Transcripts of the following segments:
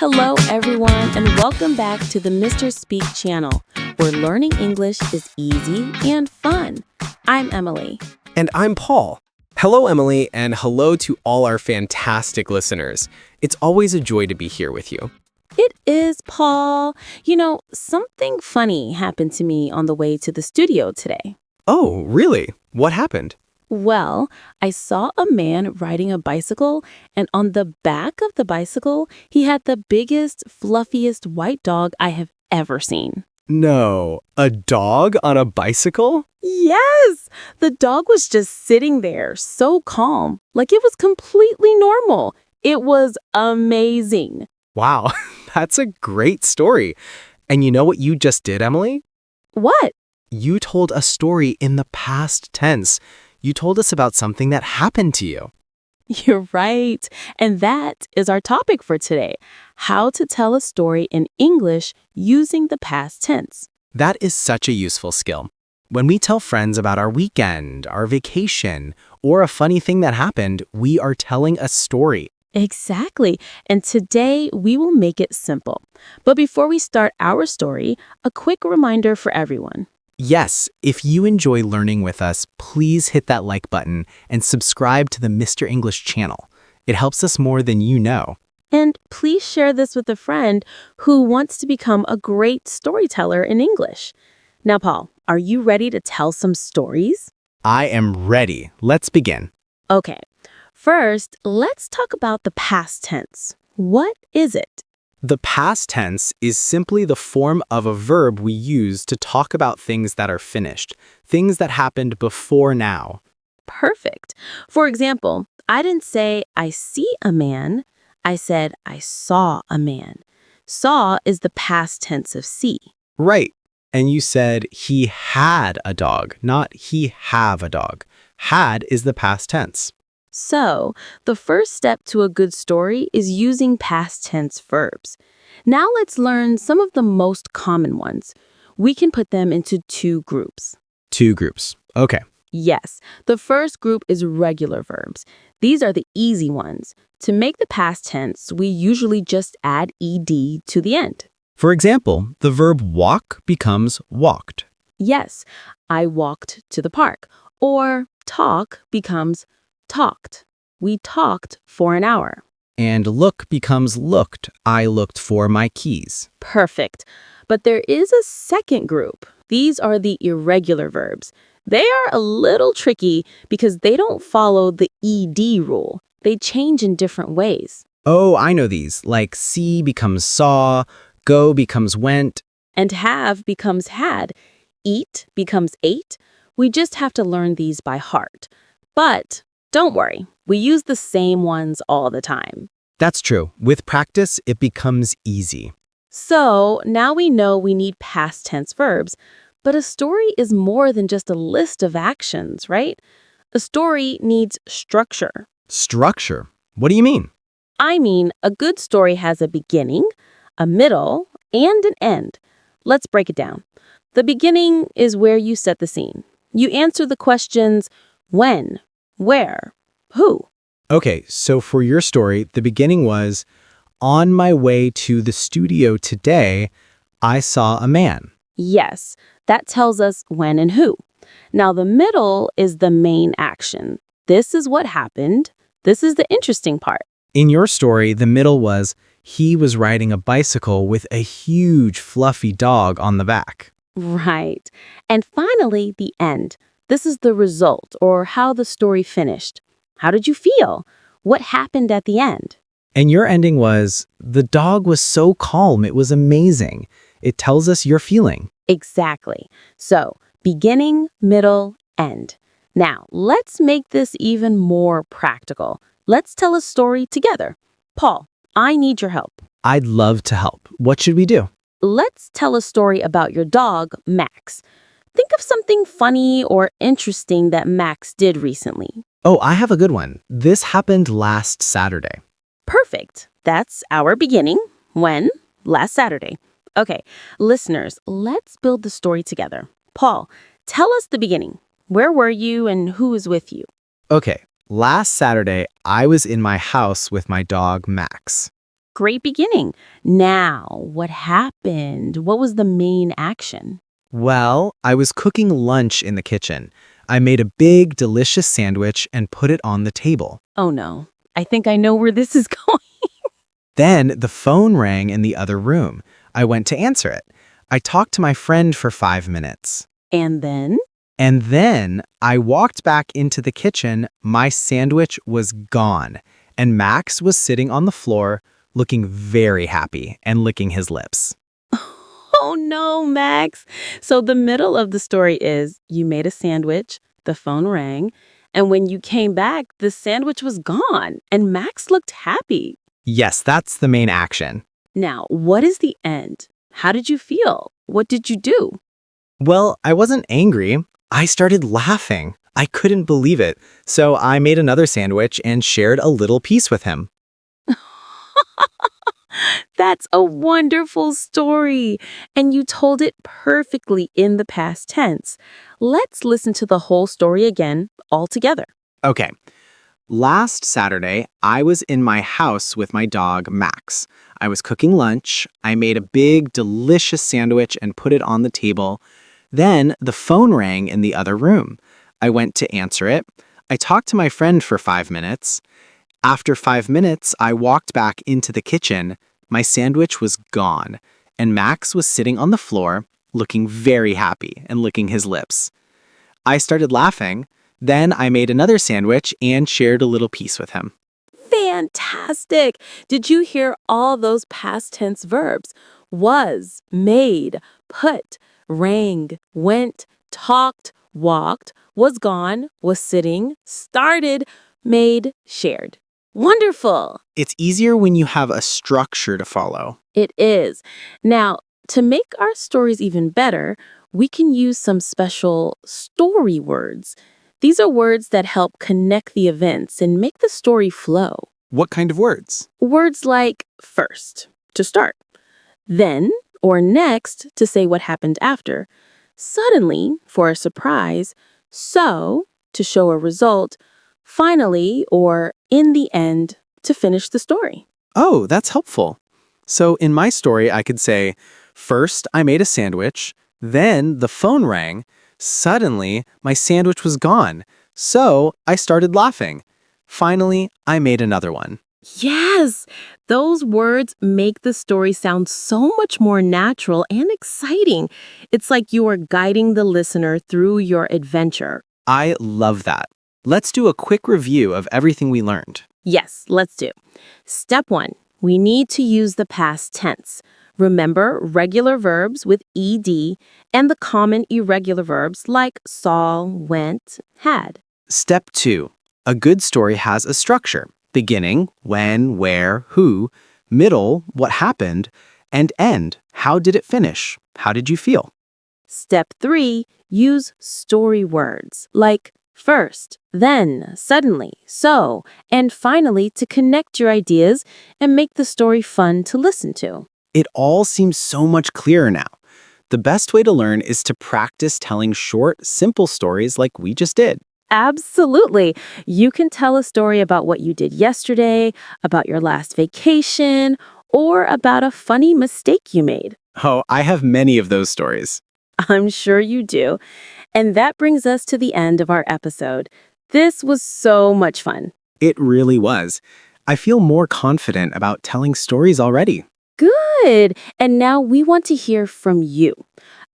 Hello, everyone, and welcome back to the Mr. Speak channel, where learning English is easy and fun. I'm Emily. And I'm Paul. Hello, Emily, and hello to all our fantastic listeners. It's always a joy to be here with you. It is, Paul. You know, something funny happened to me on the way to the studio today. Oh, really? What happened? Well, I saw a man riding a bicycle, and on the back of the bicycle, he had the biggest, fluffiest white dog I have ever seen. No, a dog on a bicycle? Yes! The dog was just sitting there, so calm, like it was completely normal. It was amazing. Wow, that's a great story. And you know what you just did, Emily? What? You told a story in the past tense. You told us about something that happened to you. You're right. And that is our topic for today, how to tell a story in English using the past tense. That is such a useful skill. When we tell friends about our weekend, our vacation, or a funny thing that happened, we are telling a story. Exactly. And today we will make it simple. But before we start our story, a quick reminder for everyone. Yes, if you enjoy learning with us, please hit that like button and subscribe to the Mr. English channel. It helps us more than you know. And please share this with a friend who wants to become a great storyteller in English. Now, Paul, are you ready to tell some stories? I am ready. Let's begin. Okay. First, let's talk about the past tense. What is it? The past tense is simply the form of a verb we use to talk about things that are finished, things that happened before now. Perfect. For example, I didn't say I see a man. I said I saw a man. Saw is the past tense of see. Right. And you said he had a dog, not he have a dog. Had is the past tense. So, the first step to a good story is using past tense verbs. Now let's learn some of the most common ones. We can put them into two groups. Two groups. Okay. Yes, the first group is regular verbs. These are the easy ones. To make the past tense, we usually just add ed to the end. For example, the verb walk becomes walked. Yes, I walked to the park. Or talk becomes talked. We talked for an hour. And look becomes looked. I looked for my keys. Perfect. But there is a second group. These are the irregular verbs. They are a little tricky because they don't follow the ed rule. They change in different ways. Oh, I know these. Like see becomes saw, go becomes went. And have becomes had. Eat becomes ate. We just have to learn these by heart. But don't worry, we use the same ones all the time. That's true. With practice, it becomes easy. So now we know we need past tense verbs, but a story is more than just a list of actions, right? A story needs structure. Structure? What do you mean? I mean, a good story has a beginning, a middle, and an end. Let's break it down. The beginning is where you set the scene. You answer the questions when, where, who. Okay, so for your story, the beginning was, on my way to the studio today, I saw a man. Yes, that tells us when and who. Now, the middle is the main action. This is what happened. This is the interesting part. In your story, the middle was, he was riding a bicycle with a huge fluffy dog on the back. Right. And finally, the end. This is the result, or how the story finished. How did you feel? What happened at the end? And your ending was, the dog was so calm, it was amazing. It tells us your feeling. Exactly. So, beginning, middle, end. Now, let's make this even more practical. Let's tell a story together. Paul, I need your help. I'd love to help. What should we do? Let's tell a story about your dog, Max. Think of something funny or interesting that Max did recently. Oh, I have a good one. This happened last Saturday. Perfect. That's our beginning. When? Last Saturday. Okay, listeners, let's build the story together. Paul, tell us the beginning. Where were you and who was with you? Okay, last Saturday, I was in my house with my dog, Max. Great beginning. Now, what happened? What was the main action? Well, I was cooking lunch in the kitchen. I made a big, delicious sandwich and put it on the table. Oh no, I think I know where this is going. Then the phone rang in the other room. I went to answer it. I talked to my friend for 5 minutes. And then? And then I walked back into the kitchen. My sandwich was gone, and Max was sitting on the floor, looking very happy and licking his lips. Oh no, Max. So the middle of the story is you made a sandwich, the phone rang, and when you came back, the sandwich was gone, and Max looked happy. Yes, that's the main action. Now, what is the end? How did you feel? What did you do? Well, I wasn't angry. I started laughing. I couldn't believe it. So I made another sandwich and shared a little piece with him. That's a wonderful story, and you told it perfectly in the past tense. Let's listen to the whole story again, all together. Okay. Last Saturday, I was in my house with my dog, Max. I was cooking lunch. I made a big, delicious sandwich and put it on the table. Then the phone rang in the other room. I went to answer it. I talked to my friend for 5 minutes. After 5 minutes, I walked back into the kitchen. My sandwich was gone, and Max was sitting on the floor, looking very happy and licking his lips. I started laughing. Then I made another sandwich and shared a little piece with him. Fantastic! Did you hear all those past tense verbs? Was, made, put, rang, went, talked, walked, was gone, was sitting, started, made, shared. Wonderful! It's easier when you have a structure to follow. It is. Now, to make our stories even better, we can use some special story words. These are words that help connect the events and make the story flow. What kind of words? Words like first, to start, then or next to say what happened after, suddenly for a surprise, so to show a result, finally or in the end to finish the story. Oh, that's helpful. So in my story, I could say, first I made a sandwich, then the phone rang, suddenly my sandwich was gone, so I started laughing. Finally, I made another one. Yes, those words make the story sound so much more natural and exciting. It's like you are guiding the listener through your adventure. I love that. Let's do a quick review of everything we learned. Yes, let's do. Step 1, we need to use the past tense. Remember regular verbs with ed and the common irregular verbs like saw, went, had. Step 2. A good story has a structure. Beginning, when, where, who, middle, what happened, and end, how did it finish? How did you feel? Step 3, use story words like first, then, suddenly, so, and finally to connect your ideas and make the story fun to listen to. It all seems so much clearer now. The best way to learn is to practice telling short, simple stories like we just did. Absolutely. You can tell a story about what you did yesterday, about your last vacation, or about a funny mistake you made. Oh, I have many of those stories. I'm sure you do. And that brings us to the end of our episode. This was so much fun. It really was. I feel more confident about telling stories already. Good. And now we want to hear from you.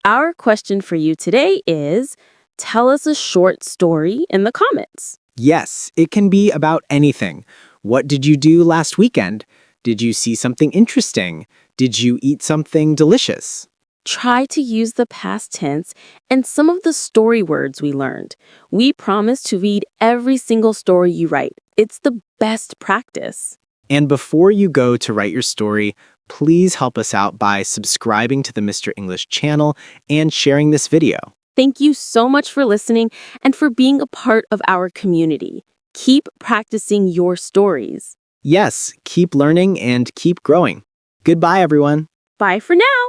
Our question for you today is, tell us a short story in the comments. Yes, it can be about anything. What did you do last weekend? Did you see something interesting? Did you eat something delicious? Try to use the past tense and some of the story words we learned. We promise to read every single story you write. It's the best practice. And before you go to write your story, please help us out by subscribing to the Mr. English channel and sharing this video. Thank you so much for listening and for being a part of our community. Keep practicing your stories. Yes, keep learning and keep growing. Goodbye, everyone. Bye for now.